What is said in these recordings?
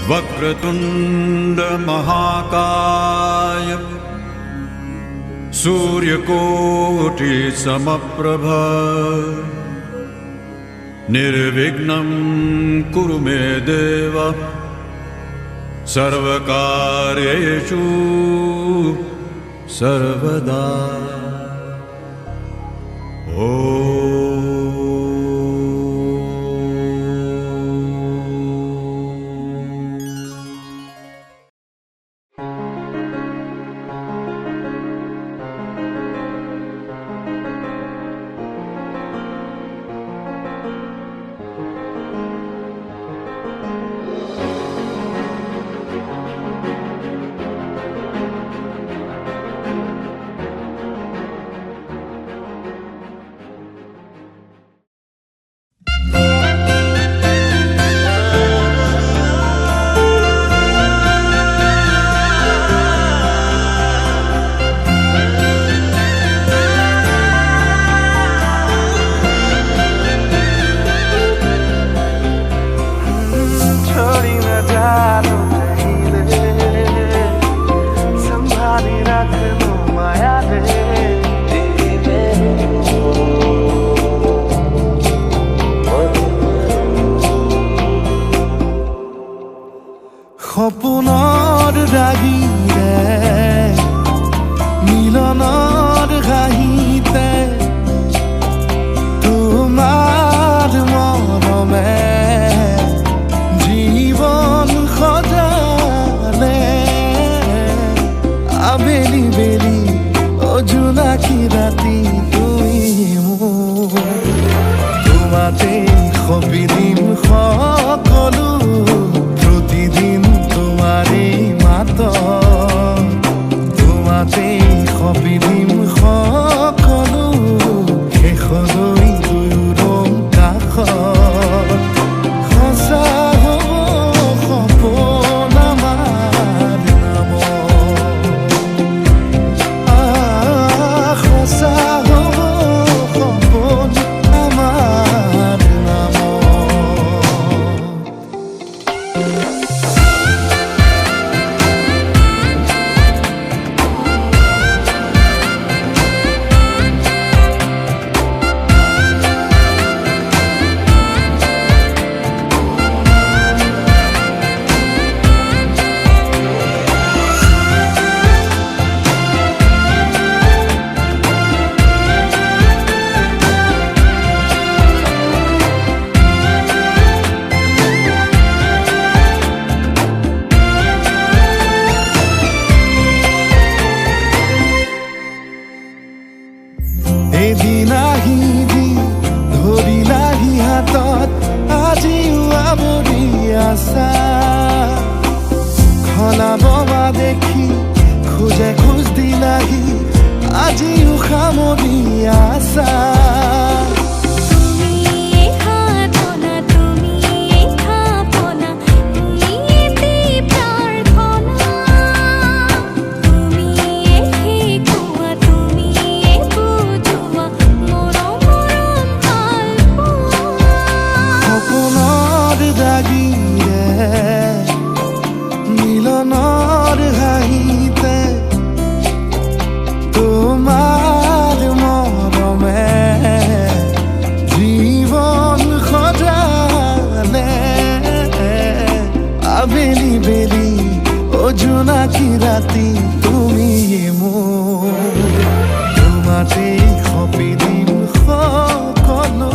वक्रतुंड महाकाय सूर्यकोटि समप्रभ निर्विघ्नं कुरु मे देव सर्वकार्येषु सर्वदा। সপোনৰ ৰাগিৰে মিলনৰ হাঁহিতে তোমাৰ মৰমে জীৱন সজালে আবেলি বেলি অজোনাকি ৰাতি তুমি মোৰ তোমাতে সবিদিন সকলো প্ৰতিদিন তোমাৰে মাত তোমাতে সবিদিন সকলো শেষলৈ দুয়োৰং কাষত সঁচা হ'ব সপোন আমাৰ নামত সঁচা হ'ব সপোন আমাৰ নামত। এদিন আহিবি ধৰিলাহি হাতত আজিও আৱৰি আছা খলাব বা দেখি খোজে খোজ দিলাহি আজিও সামৰি আছা। মিলনৰ হাঁহিতে তোমাৰ মৰমে জীৱন সজালে আবেলি বেলি অজোনাকি ৰাতি তুমি মোৰ তোমাতে সবিদিন সকলো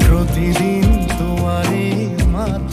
প্ৰতিদিন তোমাৰে মাত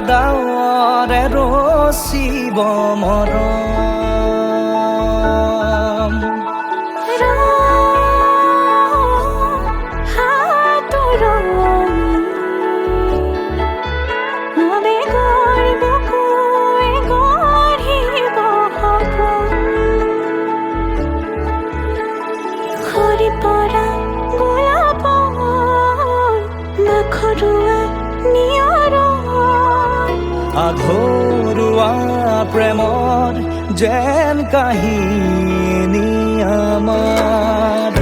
ডাৱৰে ৰচিব মৰম আধৰুৱা প্ৰেমৰ যেন কাহিনী আমাৰ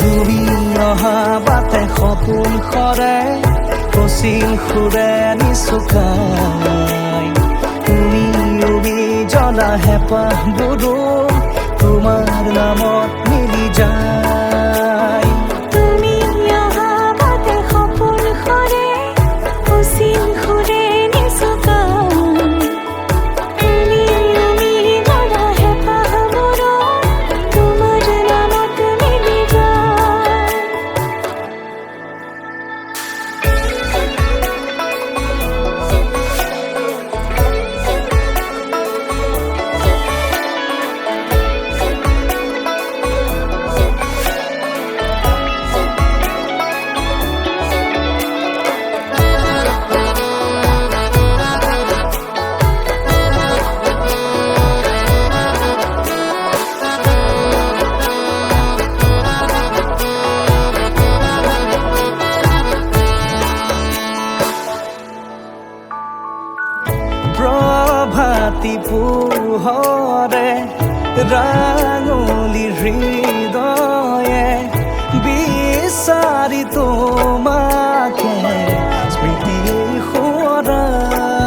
তুমি অহা বাটে সপোন সৰে কচিল সুৰে নিচুকাই তুমি উবি জ্বলা হেঁপাহবোৰো তোমাৰ নামত মিলি যায় প্ৰভাতী পোহৰে ৰাঙলী হৃদয়ে বিচাৰি তোমাকে স্মৃতি সোঁৱৰাই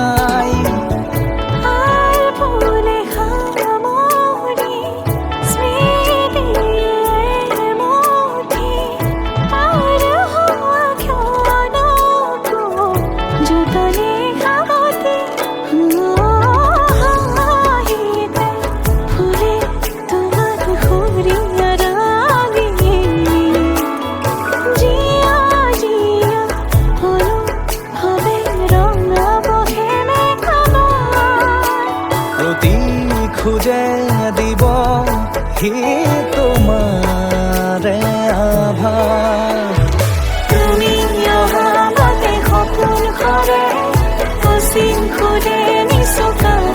খুঁজে দিব হি তোমাৰে আভাস তুমি অহা বাটে সপোন সৰে কচিল সুৰে নিচুকাই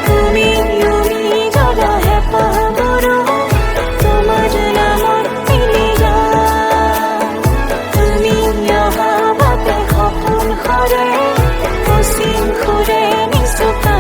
তুমি উৰি জ্বলা হেঁপাহবোৰো তোমাৰ নামত মিলি যায় তুমি অহা বাটে সপোন সৰে কচিল সুৰে নিচুকাই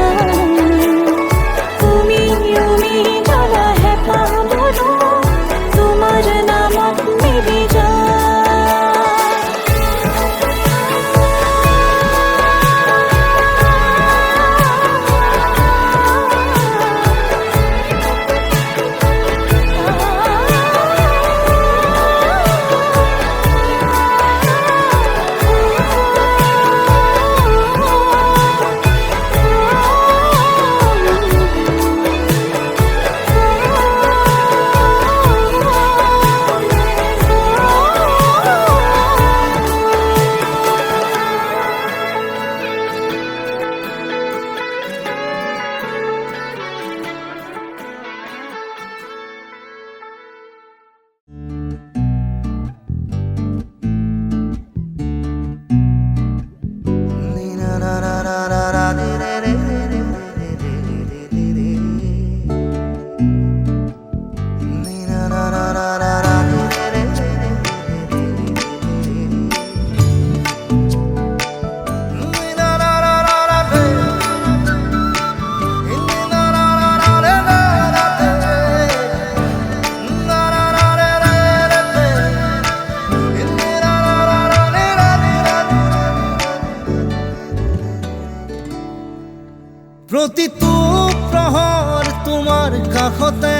প্ৰতিটো প্ৰহৰ তোমাৰ কাষতে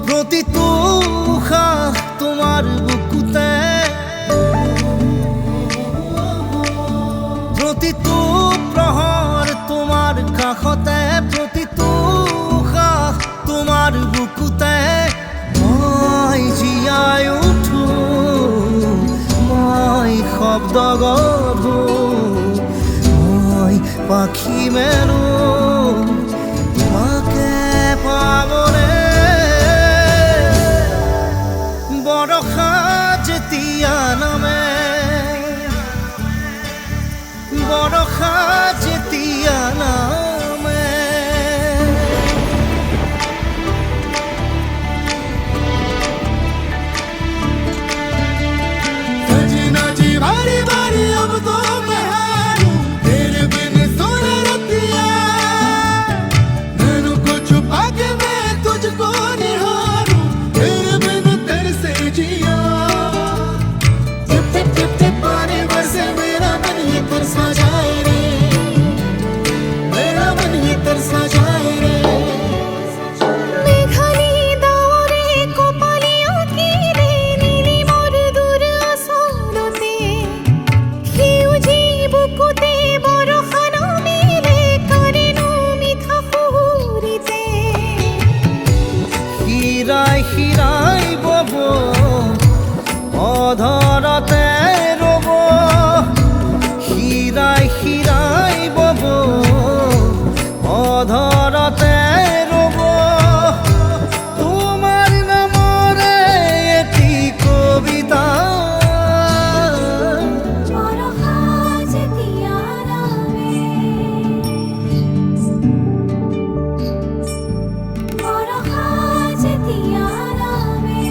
প্ৰতিটো উশাহ তোমাৰ বুকুতে প্ৰতিটো প্ৰহৰ তোমাৰ কাষতে প্ৰতিটো উশাহ তোমাৰ বুকুতে মই জীয়াই উঠো মই বৰষা যেতিয়া নামে বৰষা যেতিয়া নামে सजना जी बारी बारी अब तो मैं हारूं तेरे बिन सुन रतिया नैनों को छुपा के मैं तुझको निहारूं तेरे बिन तरसे जिया टिप टिप टिप टिप पानी बरसे मेरा मन ये तरसा जाए रे मेरा मन ये तरसा जाए रे মেঘালি দাওরে কপালে আঁকিলে নীলি মোর দূর আসরতে সেউজী বুকুতে বৰষা নামিলে কাৰেনো মিঠা সুৰিতে হীৰাই হীৰাই বব অধৰতে ৰব হীৰাই হীৰাই বব অধৰতে ৰব তোমাৰ নামৰে এটি কবিতা বৰষা যেতিয়া নামে বৰষা যেতিয়া নামে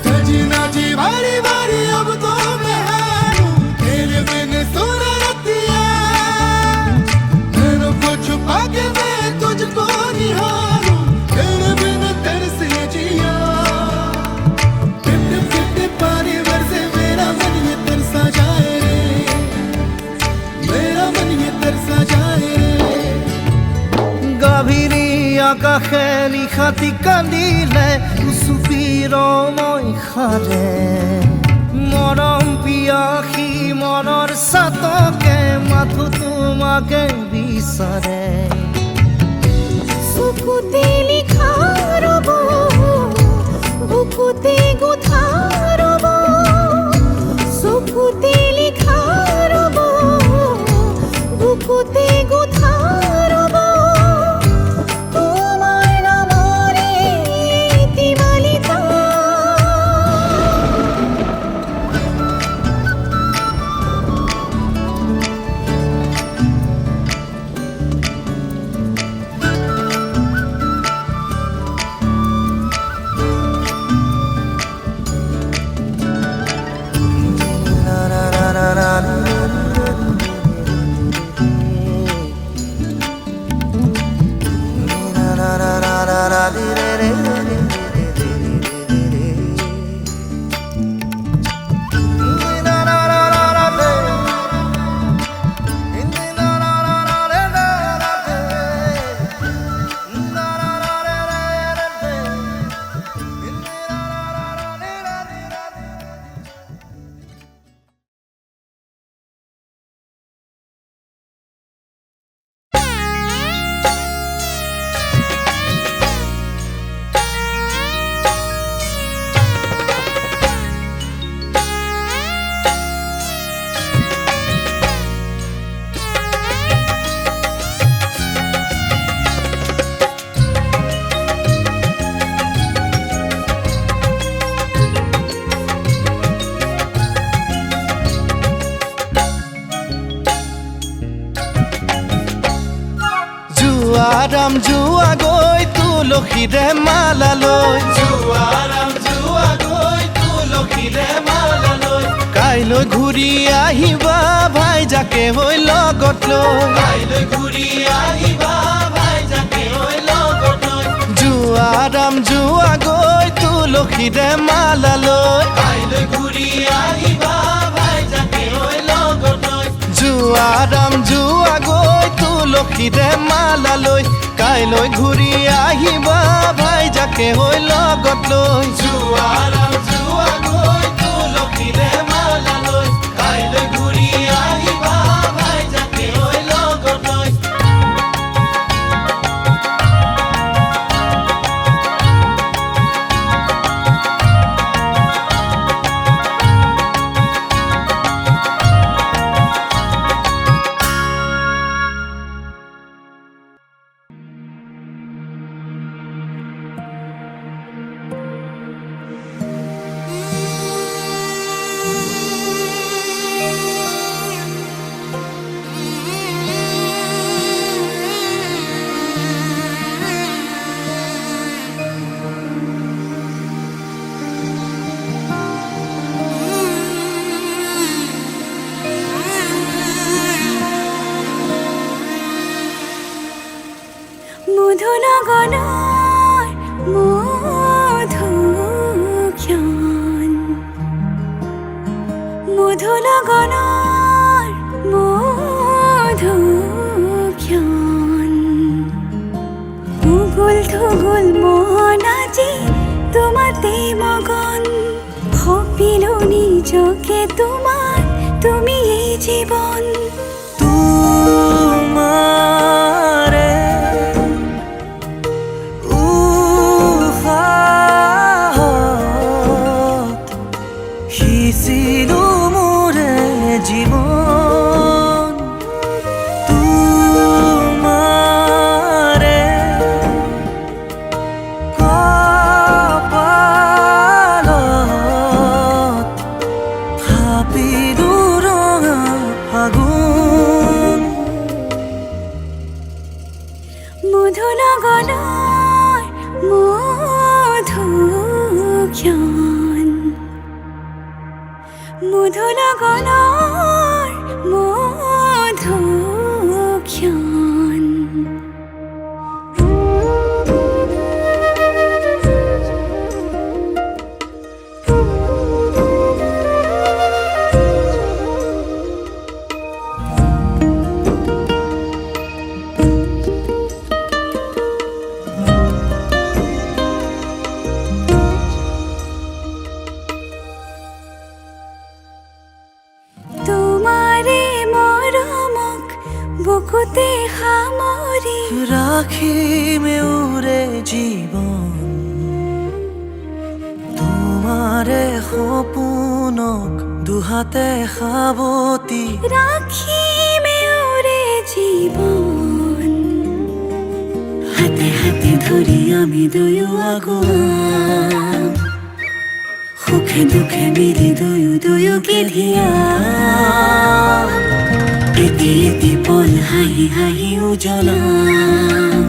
सजना जी बारी बारी अब तो मैं हारूं तेरे बिन सुन रतिया नैनों को छुपा के मैं तुझको निहारूं तेरे बिन तरसे जिया टिप टिप टिप टिप पानी बरसे मेरा मन ये तरसा जाए रे मेरा मन ये तरसा जाए रे গভীৰী আকাশে নিশাতি কান্দিলে চুপিৰময় সাৰে মৰম পিয়াসী মনৰ চাতকে মাথো তোমাকে বিচাৰে চকুতে লিখা ৰব বুকুতে গোঠা ৰব চকুতে লিখা ৰব বুকুতে গোঠা ৰব তোমাৰ নামৰে এটি মালিতা জুৱাৰাম জুৱা গৈ তুলসীৰে মালা লৈ জুৱাৰাম জুৱা গৈ তুলসীৰে মালা লৈ কাইলৈ ঘূৰি আহিবা ভাইজাকে হৈ লগত লৈ কাইলৈ ঘূৰি আহিবা ভাইজাকে হৈ লগত লৈ জুৱাৰাম জুৱা গৈ তুলসীৰে মালা লৈ কাইলৈ ঘূৰি আহিবা ভাইজাকে হৈ লগত লৈ জুৱাৰাম জুৱা গৈ তুলসীৰে মালা লৈ কাইলৈ ঘূৰি আহিবা ভাইজাকে হৈ লগত লৈ জুৱাৰাম জুৱা গৈ তুলসীৰে মালা লৈ কাইলৈ ঘূৰি আহিবা ভাইজাকে হৈ লগত লৈ থুগুল মন আজি তোমাতে মগন ভাবিলো নিজকে তোমার তুমি এই জীবন তোমারে উশাহত সিঁচিলো মোৰে জীৱন তোমাৰে কপালত থাপিলো ৰঙা ফাগুন মধু লগনৰ মধুক্ষণ মধু লগনৰ মধুক্ষণ তোমাৰে মৰমক বুকুতে সামৰি ৰাখিম এওৰে জীৱন তোমাৰে সপোনক দুহাতে সাৱটি ৰাখিম এওৰে জীৱন হাতে হাতে ধৰি আমি দুয়ো আগুৱাম সুখে দুখে মিলি দুয়ো দুয়োকে ধিয়াম এটি এটি পল হাঁহি হাঁহি উজ্বলাম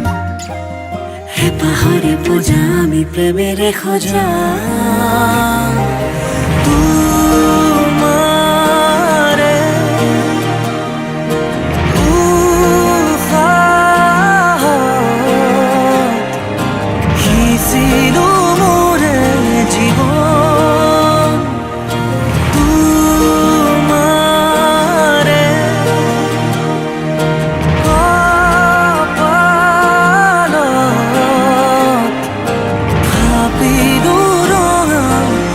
হেঁপাহৰে পূজা আমি প্ৰেমেৰে সজাম তোমাৰে উশাহত সিঁচিলো মোৰে জীৱন তোমাৰে কপালত থাপিলো ৰঙা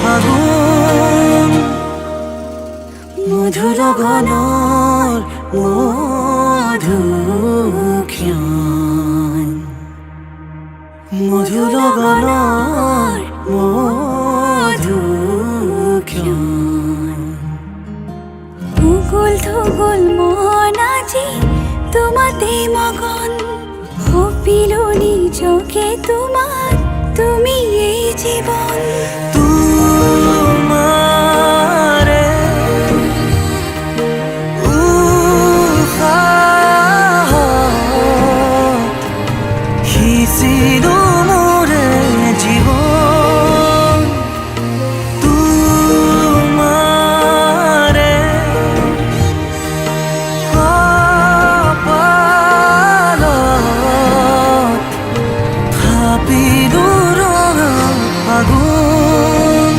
ফাগুন মধু লগনৰ মধুক্ষণ মধু লগনৰ মধুক্ষণ মুকুল থুগুল মন আজি তোমাতে মগন ভাবিলো নিজকে তোমাৰ তুমি এই জীবন তোমাৰে উশাহত সিঁচিলো মোৰে জীৱন তোমাৰে কপালত থাপিলো ৰঙা ফাগুন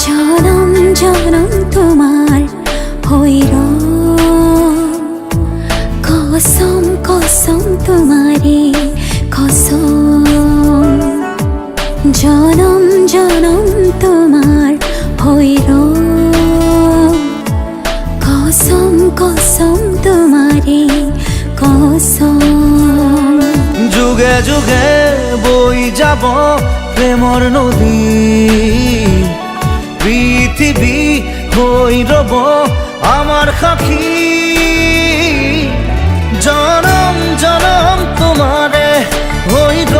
জনম জনম তোমার হইর কসম কসম তোমারে কসম জনম জনম তোমার হইর কসম কসম তোমারে কসম যুগে যুগে বই যাব প্রেমর নদী পৃথিবী হই রব আমার সাক্ষী জনম জনম তোমারে হইর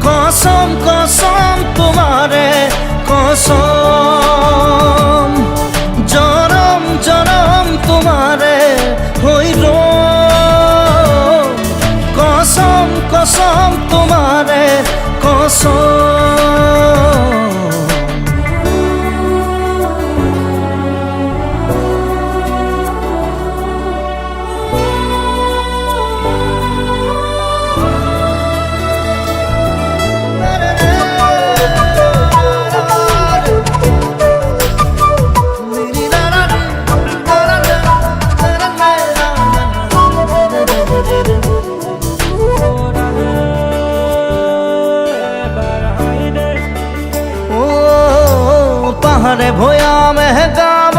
কসম কসম তোমারে কসম জনম জনম তোমারে হইর কসম কসম তোমারে কসম পাহাড়ে ভয়ামে গাব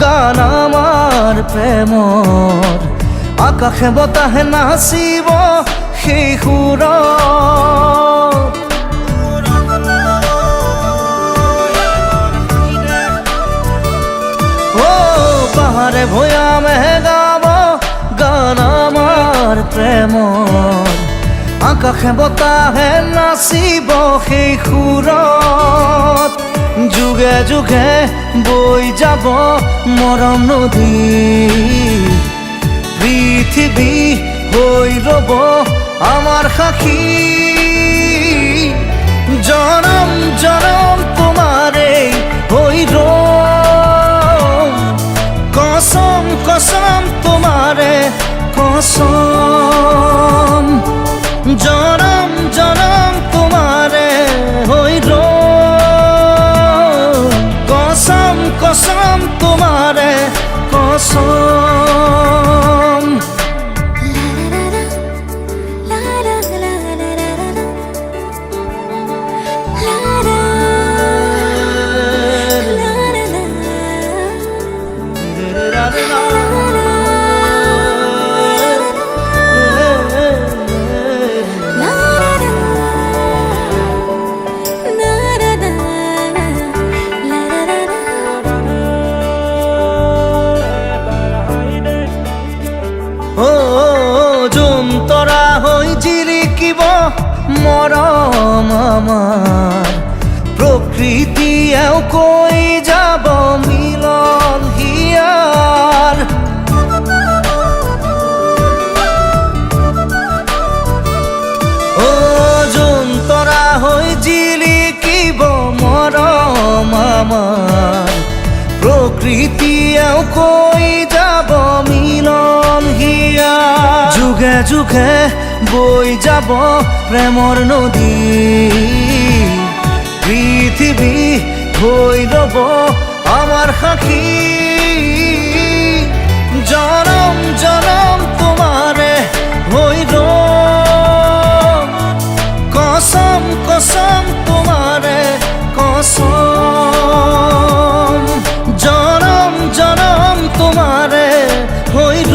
গান আমার প্রেমর আকাশে বতাহে নাচিব সেই সুৰ ও পাহাড়ে ভয়ামে গাব গান আমাৰ প্ৰেমৰ আকাশে বতাহে নাচিব সেই সুৰত যুগে যুগে বই যাব মরম নদী পৃথিবী হই রব আমার সাক্ষী জনম জনম তোমারে হইর কসম কসম তোমারে কসম জনম জনম তোমারে হইর কসম কসম তোমারে কসম তৰা হৈ জিৰিকিব মৰম আমাৰ প্ৰকৃতিয়েও কৈ যাব মিলন হিয়াৰ ও জোন তৰা হৈ জিৰিকিব মৰম আমাৰ প্ৰকৃতিয়েও কৈ যাব মিলন হিয়াৰ যুগে যুগে বই যাব প্রেমর নদী পৃথিবী হই রব আমার সাক্ষী জনম জনম তোমারে হইর কসম কসম তোমারে কসম জনম জনম তোমারে হইর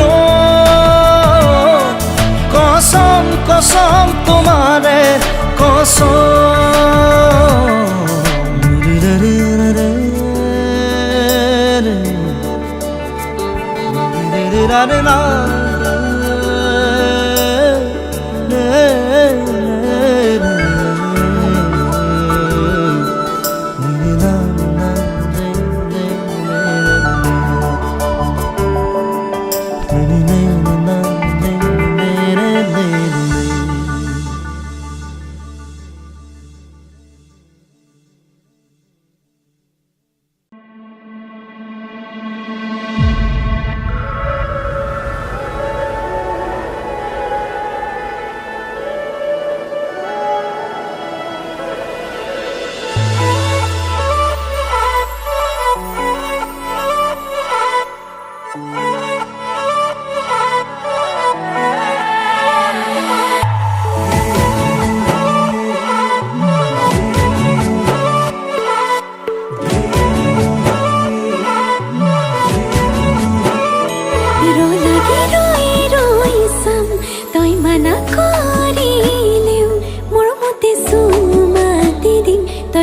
কসম কসম তোমারে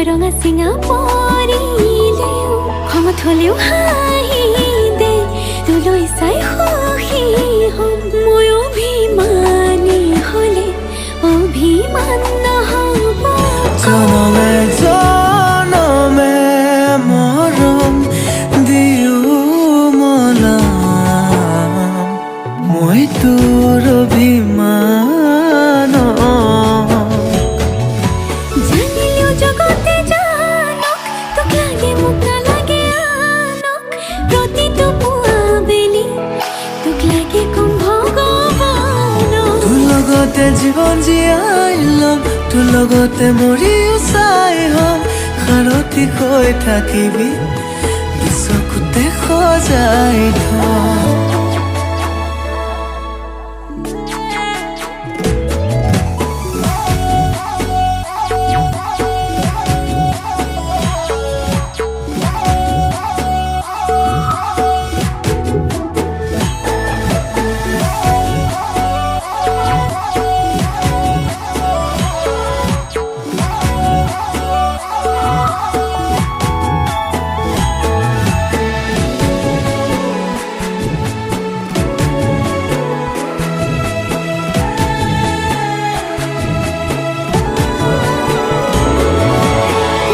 ৰঙা চিঙা পৰিলেও খঙত হ'লেও হাঁহি দে তোলৈ চাই সুখী হ'ম মই অভিমানী হ'লে অভিমান নহ'ব জনমে জনমে মৰম দিও মলাম মই তোৰ অভিমান জানিলেও জগতে জানক তোক লাগে মোক নালাগে আনক প্ৰতিটো পুৱা বেলি তোক লাগে কম ভগৱানক তোৰ লগতে জীৱন জীয়াই ল'ম তোৰ লগতে মৰিও চাই হ'ম সাৰথি হৈ থাকিবি চকুতে সজাই থম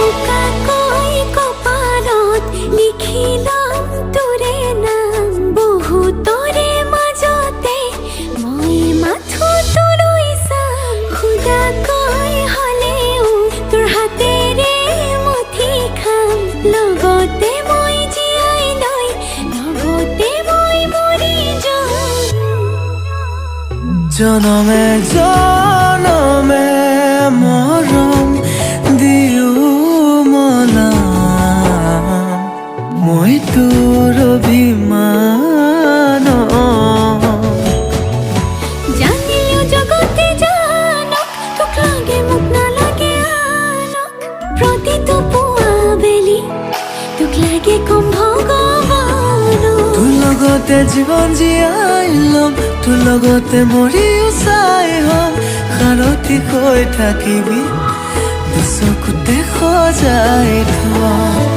উকাকৈ কপালত লিখি ল'ম তোৰে নাম বহুতৰে মাজতে মই মাথো তোলৈ চাম খুদাকৈ হ'লেও তোৰ হাতেৰে মুঠি খাম লগতে মই জীয়াই লৈ লগতে মই মৰি যাম জনমে জনমে মৰম দিও মলাম মই তোৰ অভিমান জানিলেও জগতে জানক তোক লাগে মোক নালাগে আনক প্ৰতিটো পুৱা বেলি তোক লাগে কম ভগৱানক তোৰ লগতে জীৱন জীয়াই ল'ম তোৰ লগতে মৰিও চাই হ'ম সাৰথি হৈ থাকিবি চকুতে সজাই থম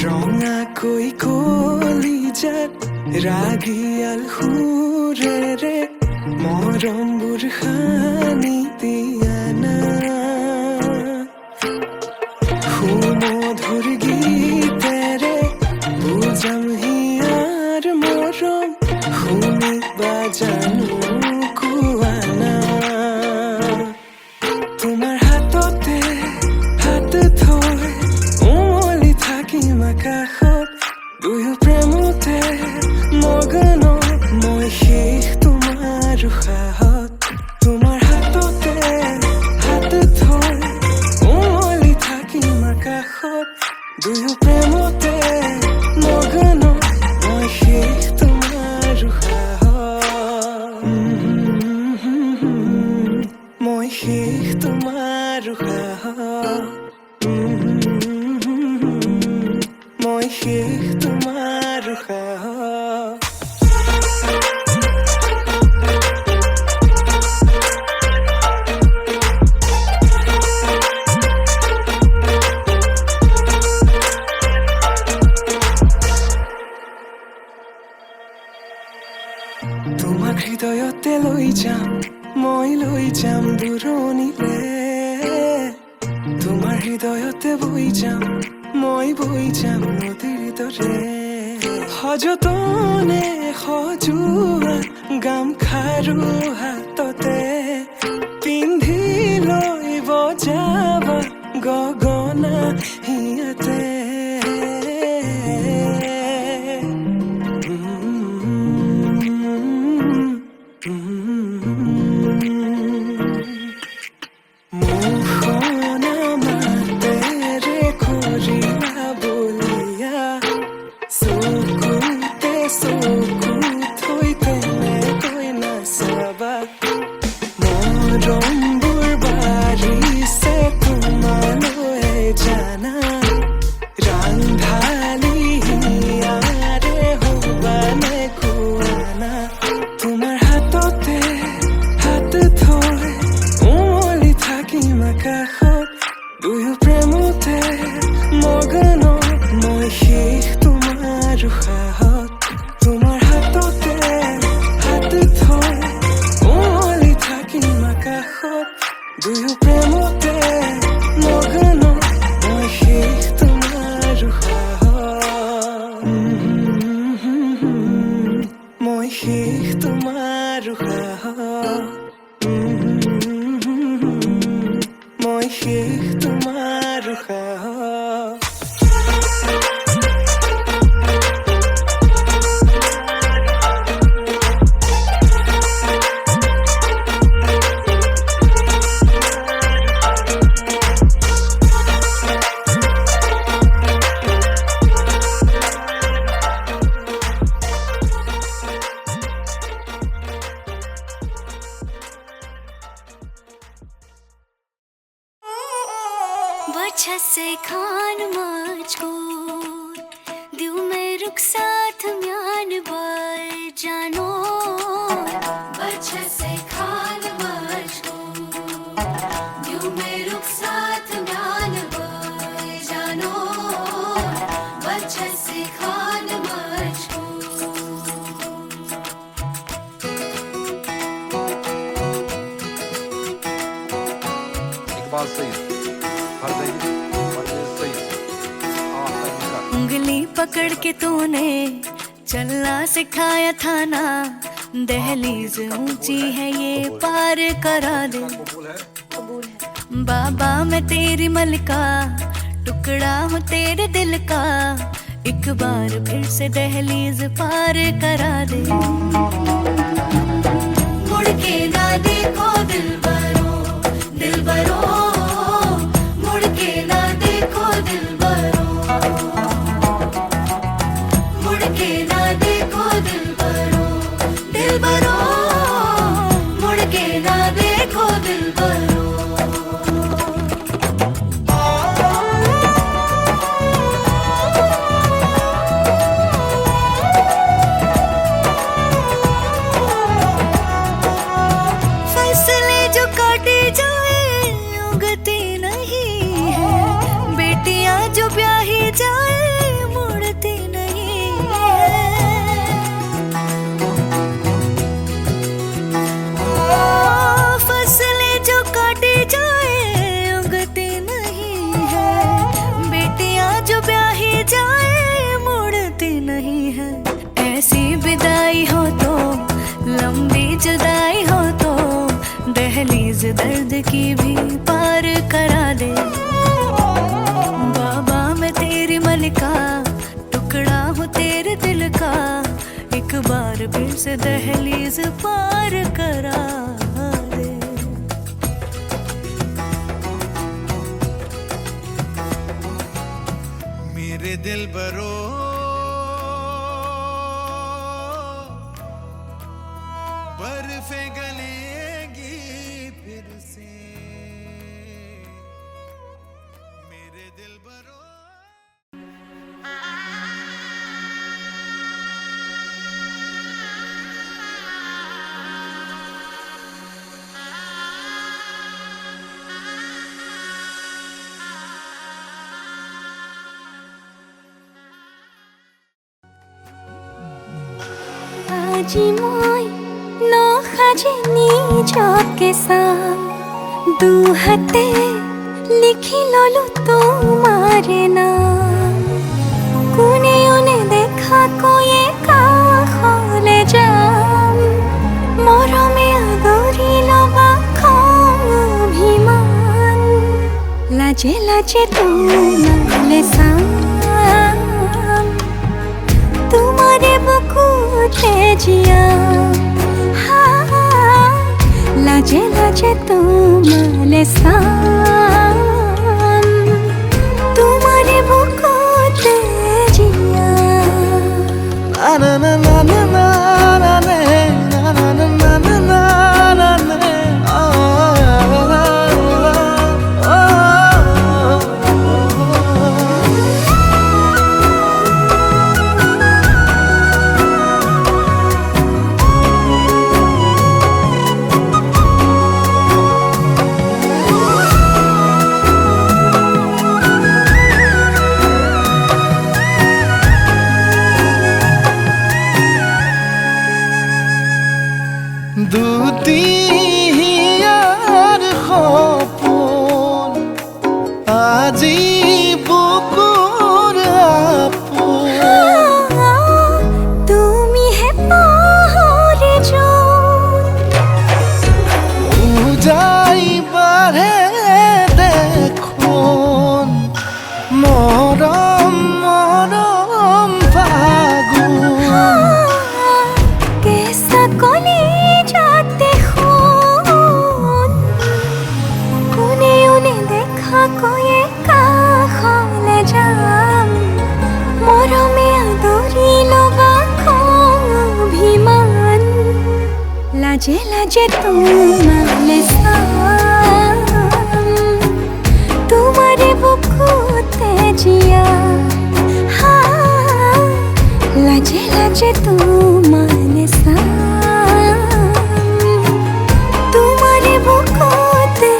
ৰঙাকৈ কলিজাত ৰাগিয়াল সুৰেৰে মৰমবোৰ সানি দিয়া না সুমধুৰ গীতেৰে বুজাম হিয়াৰ মৰম শুনিবা জানো কোৱা না তোমাৰ হাততে হাত থৈ উমলি থাকিম আকাশত দুয়ো প্ৰেমতে মগন মই শেষ তোমাৰ উশাহত তোমাৰ হাততে হাত থৈ উমলি থাকিম আকাশত দুয়ো প্ৰেমতে মগন মই শেষ তোমাৰ উশাহত মই শেষ তোমাৰ উশাহত মই শেষ তোমাৰ উশাহত তোমাক হৃদয়তে লৈ যাম মই লৈ যাম দূৰণিলে তোমাৰ হৃদয়তে বৈ যাম মই বৈ যাম নদীৰ দৰে সযতনে সজোৱা গামখাৰু হাততে পিন্ধি লৈ বজাবা গগনা হিয়াতে মোহনা মাতেৰে খৰিয়া বলিয়া চকুতে চকু থৈ তেনেকৈ নাচাবা মৰমবোৰ বাঢ়িছে তোমালৈ জানা ৰান্ধালি হিয়াৰে হবানে খুৱানা তোমাৰ হাততে হাত থৈ উমলি থাকিম আকাশত দুয়ো প্ৰেমতে মগন মই শেষ তোমাৰ উশাহত তোমাৰ হাততে হাত থৈ উমলি থাকিম আকাশত দুয়ো প্ৰেমতে মগন মই শেষ তোমাৰ উশাহত মই শেষ তোমাৰ উশাহত মই শেষ তোমাৰ উশাহত वजह से खान मुझको दिल में रुख साथ म्यान बर जानो वजह से खान मुझको दिल में रुख साथ म्यान बर जानो वजह से खान मुझको इकबाल सईद फरज़ई फरज़ई सईद उंगली पकड़ के तूने चलना सिखाया था ना दहलीज ऊंची है ये पार करा दे बाबा मैं तेरी मलका टुकड़ा हूँ तेरे दिल का एक बार फिर से दहलीज पार करा दे मुड़ के ना देखो दिलबरो दिलबरो मुड़ के ना देखो दिलबरो मुड़ के ना देखो दिलबरो दिलबरो मुड़ के ना देखो दिलबरो फैसले जो काटे जाए उगती नहीं है बेटियां जो ब्याही जाए मुड़ती नहीं है फसलें जो काटे जाए उगती नहीं है बेटियां जो ब्याही जाए मुड़ती नहीं है ऐसी विदाई हो तो लंबी जुदाई हो तो दहलीज दर्द की भी पार करा दे बाबा मैं तेरी मलिका टुकड़ा हूँ तेरे दिल का एक बार फिर से दहलीज पार करा दे मेरे दिल बरो बर्फे गलेगी फिर से मेरे दिल बरो আজি মই নসাজে নিজকে চাম দুহাতে লিখি ললো তোমাৰ নাম কোনে দেখা লাজে লাজে তোমালে চাম তোমাৰে বুকুতে জিয়াম লাজে লাজে তোমালে চাম তোমাৰে বুকুতে জিয়াম না না না না না না না না না না না না না দুটিয়াৰ সপোন আজি বুকুৰ আপোন তুমি হে পাহৰি যোন উজাই বাঢ়ে দেখোন মৰম মৰম ফাগুন কেঁচা কলি যাতে শুন কোনেও নেদেখা কৈয়ে কাষলে যাম মৰমে আদৰি ল'বা অভিমান লাজে লাজে তোমালে চাম তোমাৰে বুকুতে জিয়াম লাজে লাজে তোমালে চাম তোমাৰে বুকুতে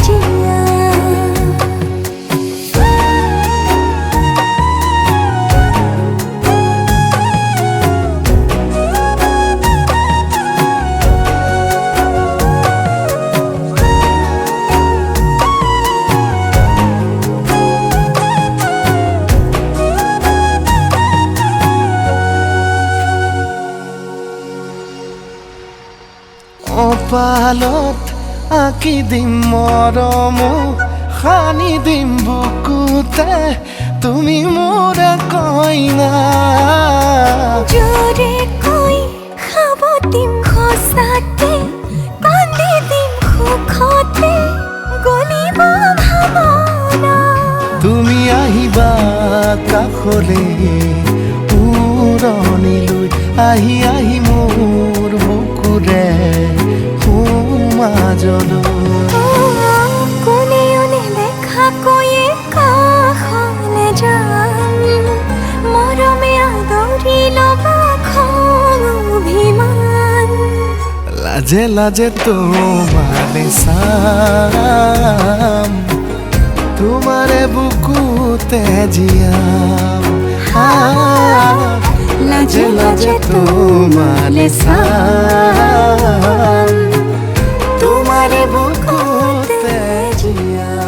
জিয়াম অপালত আঁকি দিম মৰম সানি দিম বুকুতে তুমি মোৰ কইনা জোৰে কৈ খাব দিম সঁচাতে কান্দি দিম সুখতে গলিব ভাৱনা তুমি আহিবা কাষলে উৰণিলৈ আহি আহি মোৰ বুকুৰে সোমাজলৈ কোনেও নেদেখা কৈয়ে কাষলে যাম মৰমে আদৰি ল'বা অভিমান লাজে লাজে তোমালে চাম তোমাৰে বুকুতে জিয়াম লাজে লাজে তোমালে চাম তোমাৰে বুকুতে জিয়াম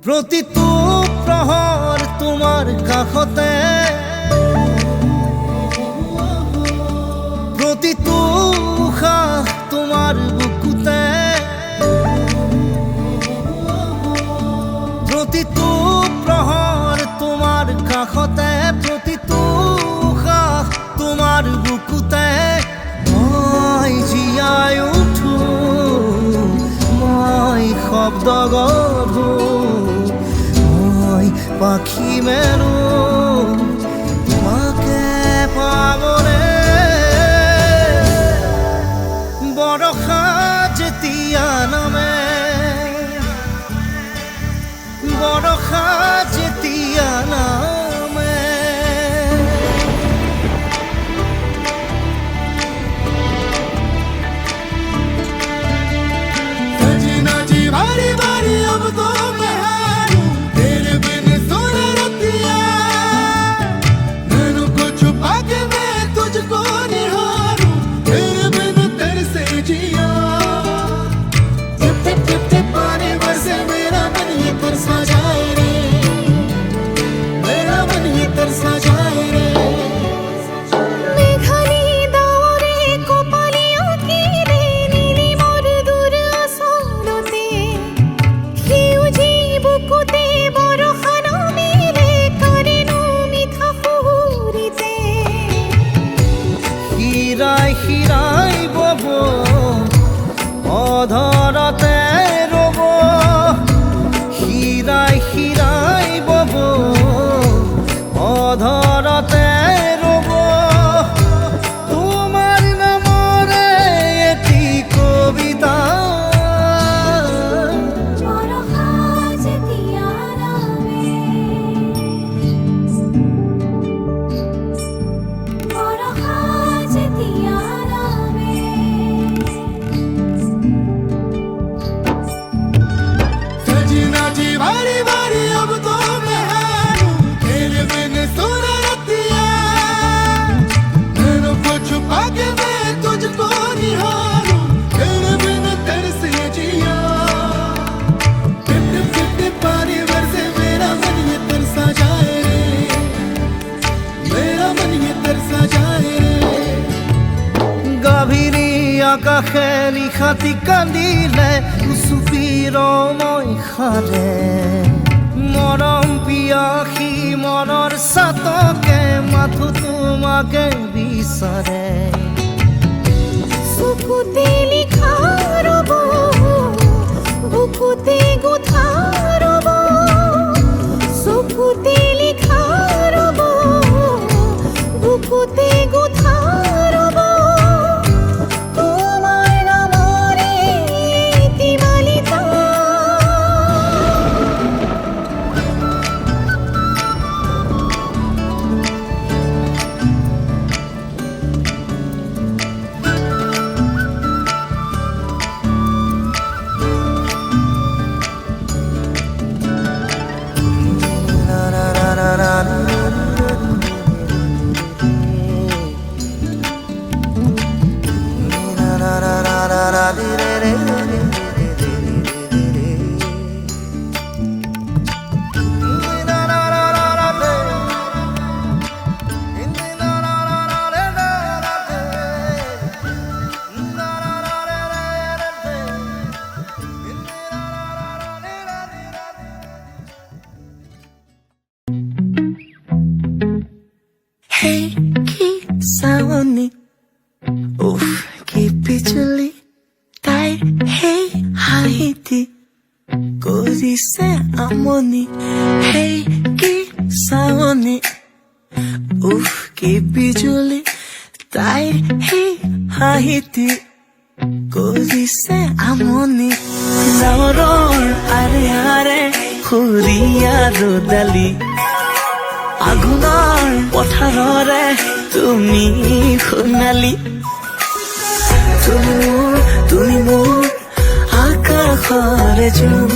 প্ৰতিটো প্ৰহৰ তোমাৰ কাষতে প্ৰতিটো উশাহ তোমাৰ বুকুতে প্ৰতিটো প্ৰহৰ তোমাৰ কাষতে প্ৰতিটো উশাহ তোমাৰ বুকুতে মই জীয়াই উঠো মই শব্দ গঢ়ো পাখি মেলো তোমাকে পাগলে হীৰাই হীৰাই বব অধৰতে ৰব হীৰাই হীৰাই বব অধৰতে ৰব তোমাৰ নামৰে এটি কবিতা सजना जी बारी बारी अब तो मैं हारूं तेरे बिन सुना रतिया नैनों को छुपा के मैं तुझको निहारूं तेरे बिन तरसे जिया टिप टिप टिप टिप पानी बरसे मेरा मन ये तरसा जाए रे मेरा मन ये तरसा जाए रे গাভীৰী আকাশে নিশাতি কান্দিলে চুপিৰ মই সাৰে মৰম পিয়াসী মনৰ চাতকে মাথো তোমাকে বিচাৰে চকুতে লিখা ৰব বুকুতে গোঠা ৰব চকুতে লিখা ৰব বুকুতে গোঠা ৰব তোমাৰ নামৰে এটি মালিতা Hey, keep sounding. Oof, keep it chilly. Tight, hey, Haiti. Cosy say I'm on it. Hey, keep sounding. Oof, keep it chilly. Tight, hey, Haiti. Cosy say I'm on it. Zauror, are, Huria Rodali. আগুনৰ পথাৰৰে তুমি সোণালী তুমি মোৰ আকাশৰে জোন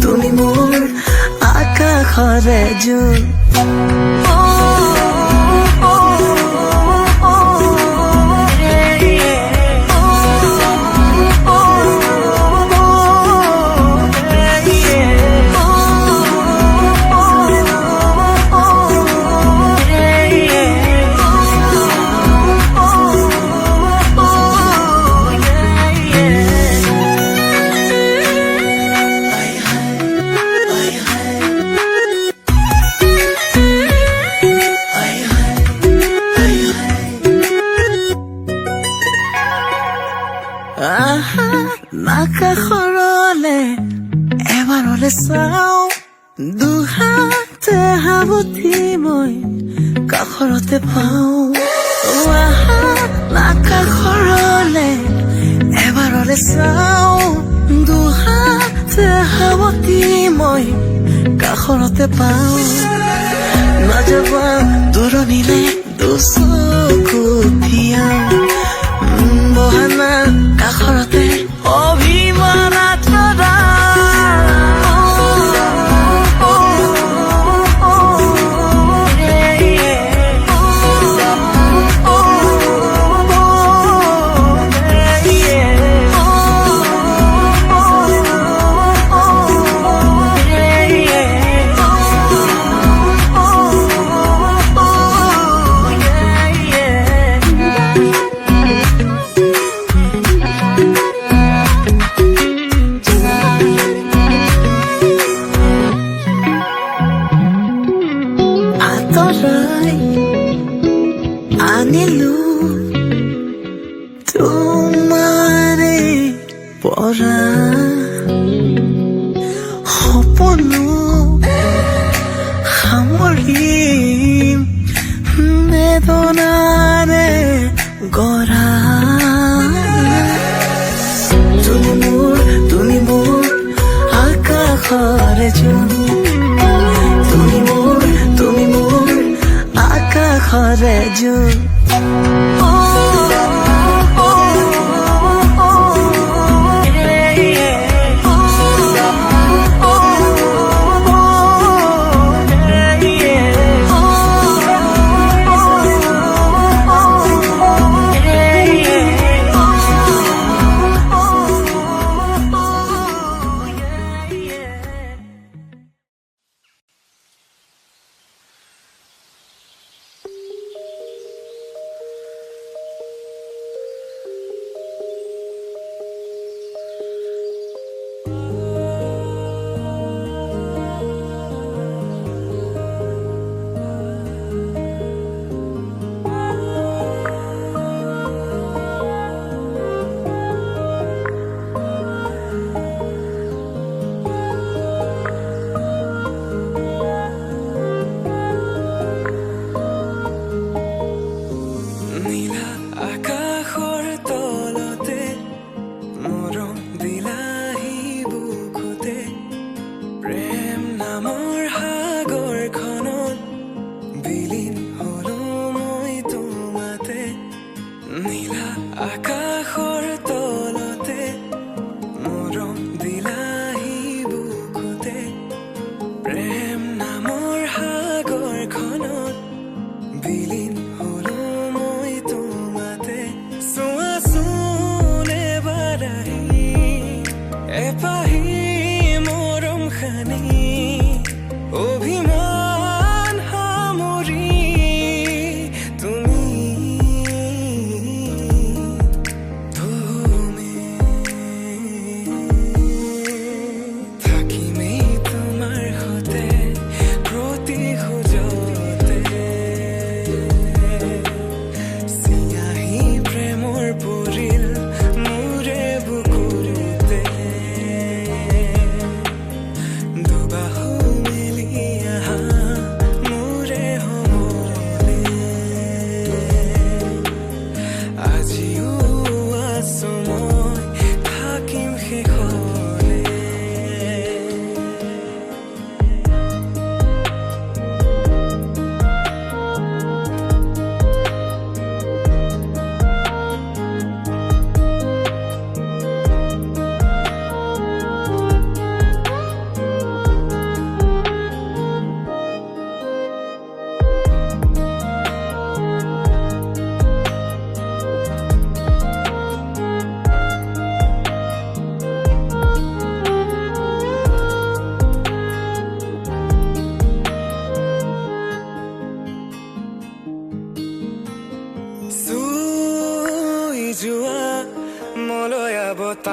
তুমি মোৰ আকাশৰে জোন নাকাখৰলে এবাৰলে চাওঁ দুহাতে সাৱটি মই কাষৰতে পাওঁ নাকাখৰলে এবাৰলে চাওঁ দুহাতে সাৱটি মই কাষৰতে পাওঁ নাযাবা দূৰণিলে দুচকু থিয়া বহানা কাষৰতে অভিমানা তৰা মানিলো তোমাৰে পৰা সপনো সামৰিম বেদনাৰে গঢ়া তুমি মোৰ আকাশৰে জোন তুমি মোৰ আকাশৰে জোন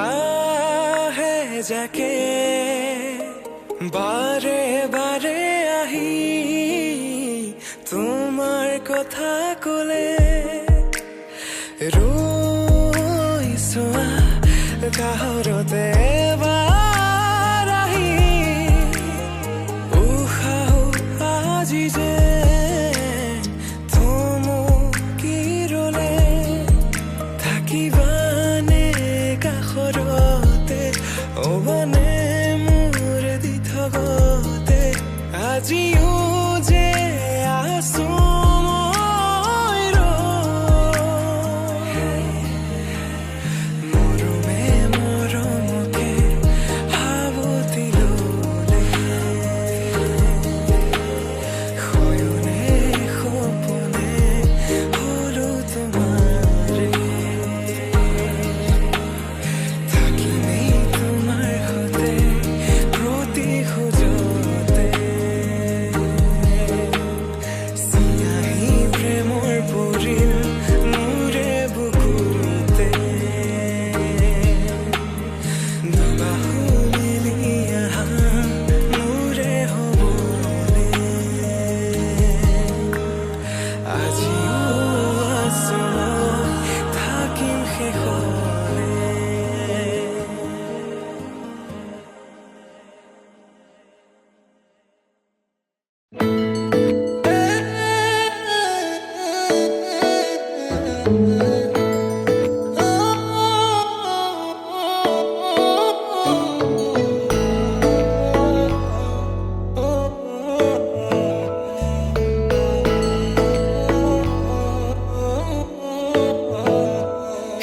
বতাহে যাকে বাৰে বাৰে আহি তোমাৰ কথা ক'লে ৰৈছোৱা কাহৰতে এবাৰ আহি উশাহ আজি যে থমকি ৰলে থাকিবানে কাষৰতে অবানে মোৰ দি থগতে আজিও যে আছো মই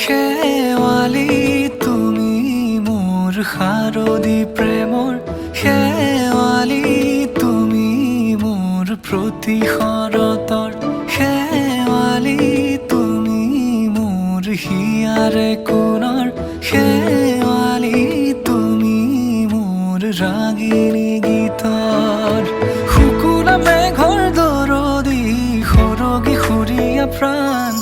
শেৱালি তুমি মোৰ শাৰদী প্ৰেমৰ শেৱালি তুমি মোৰ প্ৰতি শৰতৰ শেৱালি তুমি মোৰ হিয়াৰে কোণৰ শেৱালি তুমি মোৰ ৰাগিনী গীতৰ শুকুলা মেঘৰ দৰদি সৰগী সুৰীয়া প্ৰাণ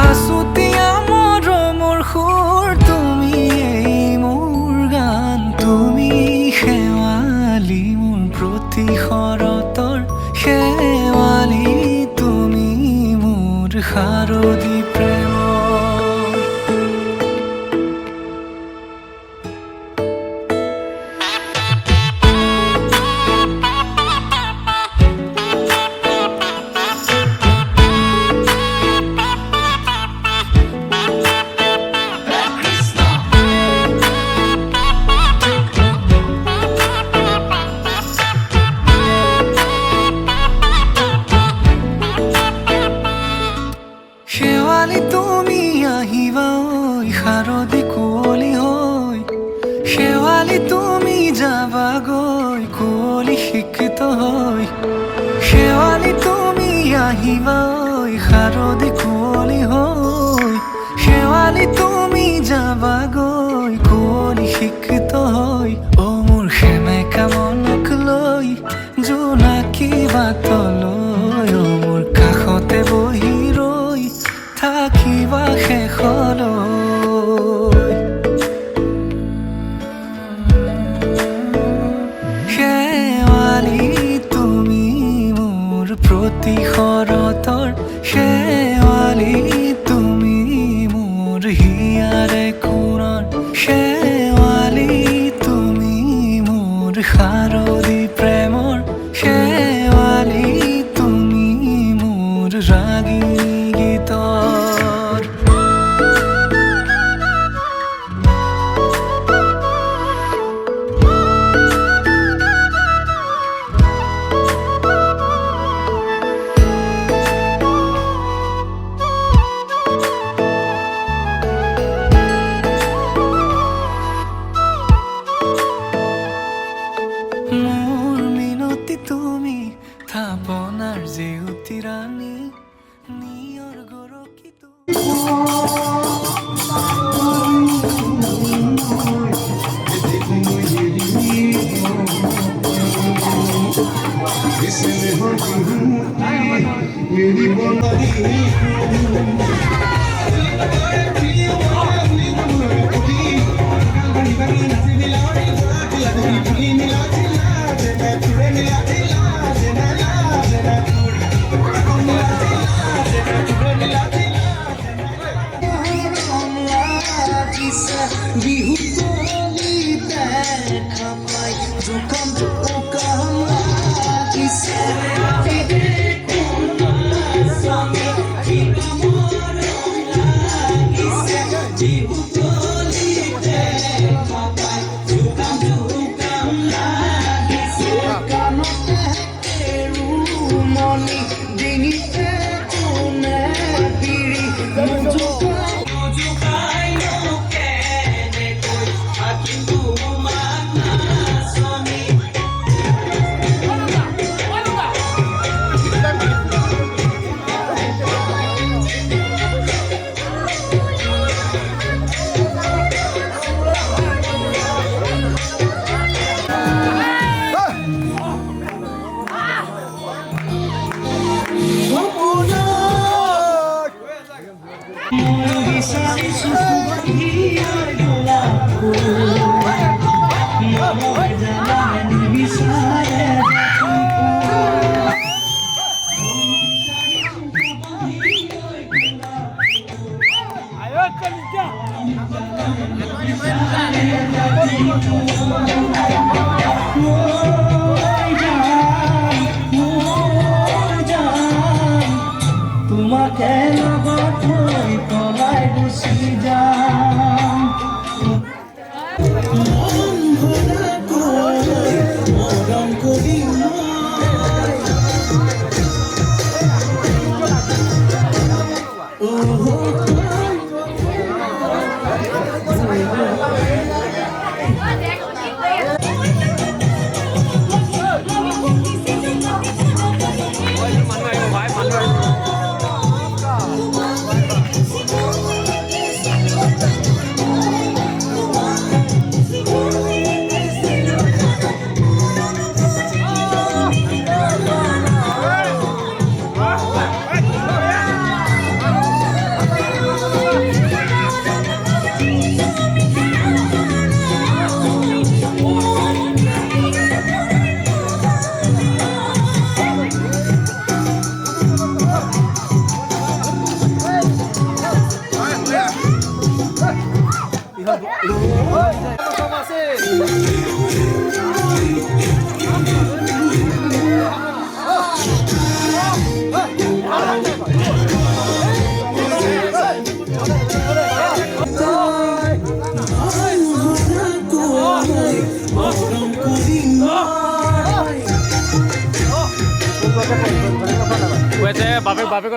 আছুতীয়া মৰমৰ সুৰ তুমি এই মোৰ গান তুমি শেৱালি মোৰ প্ৰতি শৰতৰ শেৱালি তুমি মোৰ শাৰদী প্ৰেমৰ শেৱালি তুমি আহিবা ঐ শাৰদী কুঁৱলী হৈ শেৱালি তুমি যাবাগৈ কুঁৱলী শিক্ষিত হৈ শেৱালি তুমি আহিবা ঐ শাৰদী কুঁৱলী হৈ শেৱালি তুমি যাবাগৈ কুঁৱলী শিক্ষিত হৈ অ মোৰ সেমেকা মনক লৈ জোনাকী বাটলৈ অ মোৰ কাষতে বহি ৰৈ থাকিবা শেষলৈ শেৱালি তুমি মোৰ প্ৰতি শৰতৰ শেৱালি তুমি মোৰ হিয়াৰে কোণৰ শেৱালি তুমি মোৰ শাৰদী প্ৰেমৰ শেৱালি তুমি মোৰ ৰাগিনী গীতৰ মোৰ মিনতি তুমি থাপনাৰ জেউতি ৰাণী নিয়ৰ গৰকি বিহু তলি দেখা পাই জোকাম জোকাম লাগিছে মনি ডিঙিতে কোনে বিৰি তোমাকে লগত লৈ পলাই গুচি যাম মন ভৰাকৈ মৰম কৰিম বাপে